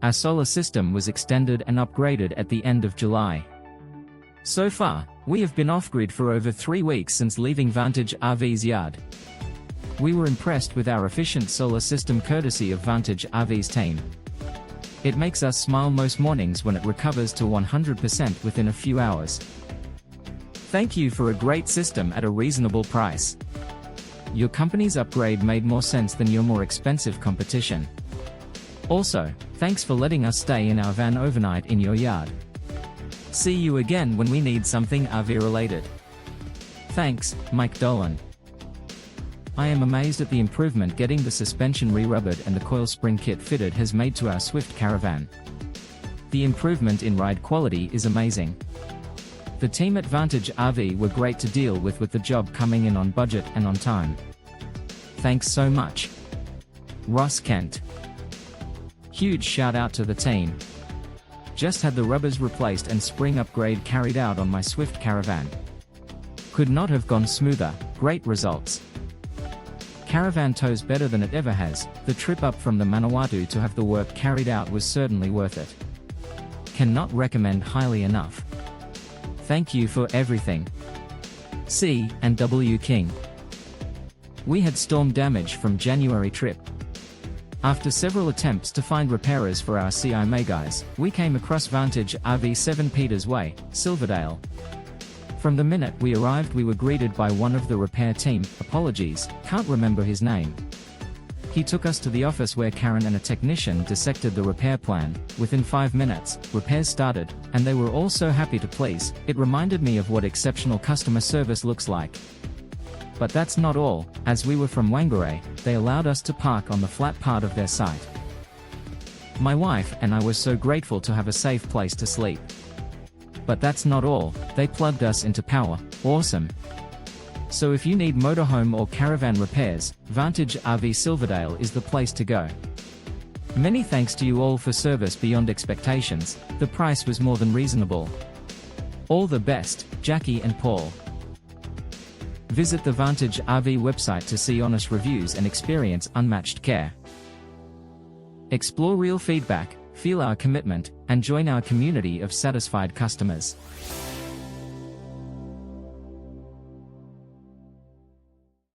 Our solar system was extended and upgraded at the end of July. So far, we have been off-grid for over 3 weeks since leaving Vantage RV's yard. We were impressed with our efficient solar system courtesy of Vantage RV's team. It makes us smile most mornings when it recovers to 100% within a few hours. Thank you for a great system at a reasonable price. Your company's upgrade made more sense than your more expensive competition. Also, thanks for letting us stay in our van overnight in your yard. See you again when we need something RV related. Thanks, Mike Dolan. I am amazed at the improvement getting the suspension re-rubbered and the coil spring kit fitted has made to our Swift Caravan. The improvement in ride quality is amazing. The team at Vantage RV were great to deal with the job coming in on budget and on time. Thanks so much. Ross Kent. Huge shout out to the team. Just had the rubbers replaced and spring upgrade carried out on my Swift Caravan. Could not have gone smoother, great results. Caravan tows better than it ever has. The trip up from the Manawatu to have the work carried out was certainly worth it. Cannot recommend highly enough. Thank you for everything. C&W King. We had storm damage from January trip. After several attempts to find repairers for our CI Mayguys, we came across Vantage RV 7 Peters Way, Silverdale. From the minute we arrived we were greeted by one of the repair team. Apologies, can't remember his name. He took us to the office where Karen and a technician dissected the repair plan. Within 5 minutes, repairs started, and they were all so happy to please. It reminded me of what exceptional customer service looks like. But that's not all. As we were from Wangarae, they allowed us to park on the flat part of their site. My wife and I were so grateful to have a safe place to sleep. But that's not all, they plugged us into power. Awesome. So if you need motorhome or caravan repairs, Vantage RV Silverdale is the place to go. Many thanks to you all for service beyond expectations. The price was more than reasonable. All the best, Jackie and Paul. Visit the Vantage RV website to see honest reviews and experience unmatched care. Explore real feedback, feel our commitment, and join our community of satisfied customers.